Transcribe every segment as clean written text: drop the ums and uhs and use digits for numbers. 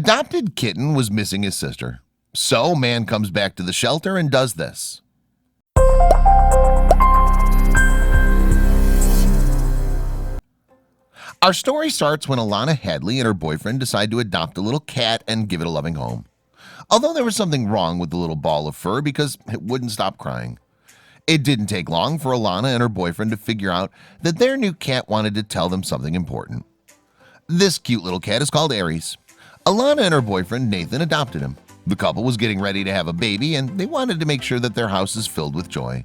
Adopted Kitten was missing his sister. So man comes back to the shelter and does this. Our story starts when Alana Hadley and her boyfriend decide to adopt a little cat and give it a loving home. Although there was something wrong with the little ball of fur because it wouldn't stop crying. It didn't take long for Alana and her boyfriend to figure out that their new cat wanted to tell them something important. This cute little cat is called Aries. Alana and her boyfriend Nathan adopted him. The couple was getting ready to have a baby and they wanted to make sure that their house is filled with joy.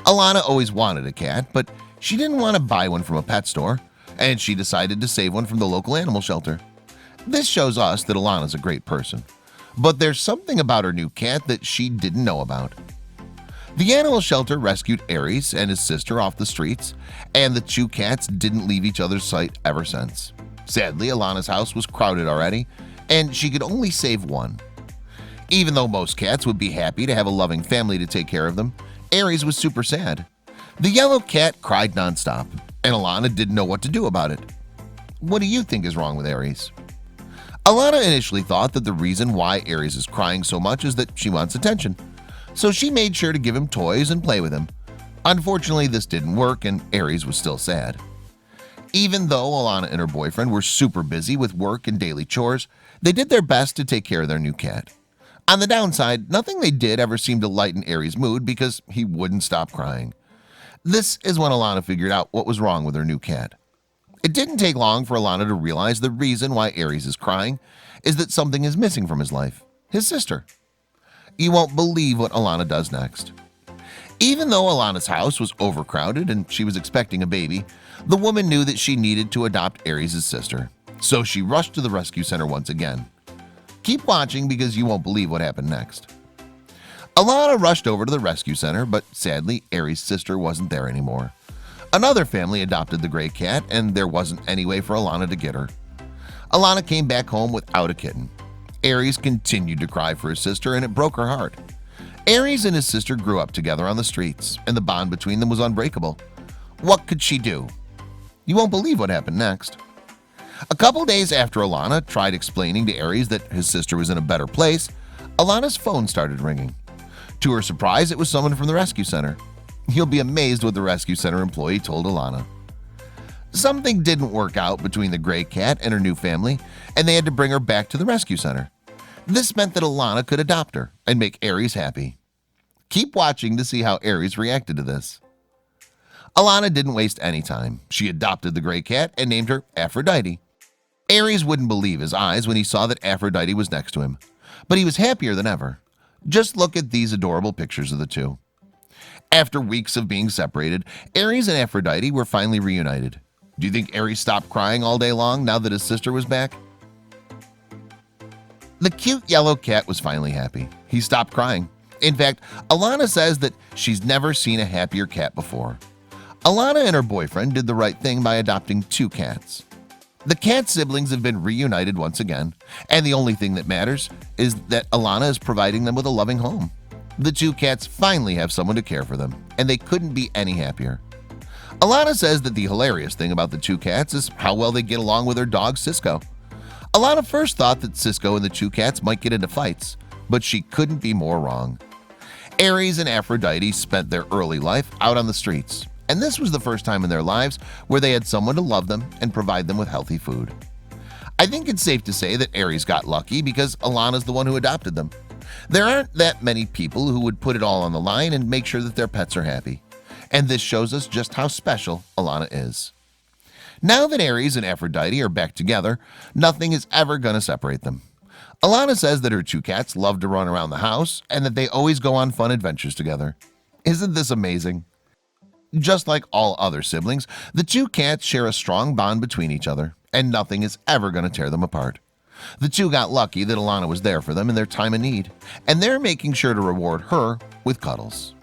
Alana always wanted a cat, but she didn't want to buy one from a pet store, and she decided to save one from the local animal shelter. This shows us that Alana's a great person, but there's something about her new cat that she didn't know about. The animal shelter rescued Aries and his sister off the streets, and the two cats didn't leave each other's sight ever since. Sadly, Alana's house was crowded already, and she could only save one. Even though most cats would be happy to have a loving family to take care of them, Aries was super sad. The yellow cat cried nonstop, and Alana didn't know what to do about it. What do you think is wrong with Aries? Alana initially thought that the reason why Aries is crying so much is that she wants attention. So she made sure to give him toys and play with him. Unfortunately, this didn't work and Aries was still sad. Even though Alana and her boyfriend were super busy with work and daily chores, they did their best to take care of their new cat. On the downside, nothing they did ever seemed to lighten Aries' mood because he wouldn't stop crying. This is when Alana figured out what was wrong with her new cat. It didn't take long for Alana to realize the reason why Aries is crying is that something is missing from his life, his sister. You won't believe what Alana does next. Even though Alana's house was overcrowded and she was expecting a baby, the woman knew that she needed to adopt Aries' sister. So she rushed to the rescue center once again. Keep watching because you won't believe what happened next. Alana rushed over to the rescue center, but sadly, Aries' sister wasn't there anymore. Another family adopted the gray cat, and there wasn't any way for Alana to get her. Alana came back home without a kitten. Aries continued to cry for his sister, and it broke her heart. Aries and his sister grew up together on the streets, and the bond between them was unbreakable. What could she do? You won't believe what happened next. A couple days after Alana tried explaining to Aries that his sister was in a better place, Alana's phone started ringing. To her surprise, it was someone from the rescue center. You'll be amazed what the rescue center employee told Alana. Something didn't work out between the gray cat and her new family, and they had to bring her back to the rescue center. This meant that Alana could adopt her and make Aries happy. Keep watching to see how Aries reacted to this. Alana didn't waste any time. She adopted the gray cat and named her Aphrodite. Aries wouldn't believe his eyes when he saw that Aphrodite was next to him, but he was happier than ever. Just look at these adorable pictures of the two. After weeks of being separated, Aries and Aphrodite were finally reunited. Do you think Aries stopped crying all day long now that his sister was back? The cute yellow cat was finally happy. He stopped crying. In fact, Alana says that she's never seen a happier cat before. Alana and her boyfriend did the right thing by adopting two cats. The cat siblings have been reunited once again, and the only thing that matters is that Alana is providing them with a loving home. The two cats finally have someone to care for them, and they couldn't be any happier. Alana says that the hilarious thing about the two cats is how well they get along with her dog Cisco. Alana first thought that Cisco and the two cats might get into fights, but she couldn't be more wrong. Aries and Aphrodite spent their early life out on the streets, and this was the first time in their lives where they had someone to love them and provide them with healthy food. I think it's safe to say that Aries got lucky because Alana's the one who adopted them. There aren't that many people who would put it all on the line and make sure that their pets are happy. And this shows us just how special Alana is. Now that Aries and Aphrodite are back together, nothing is ever going to separate them. Alana says that her two cats love to run around the house and that they always go on fun adventures together. Isn't this amazing? Just like all other siblings, the two cats share a strong bond between each other, and nothing is ever going to tear them apart. The two got lucky that Alana was there for them in their time of need, and they're making sure to reward her with cuddles.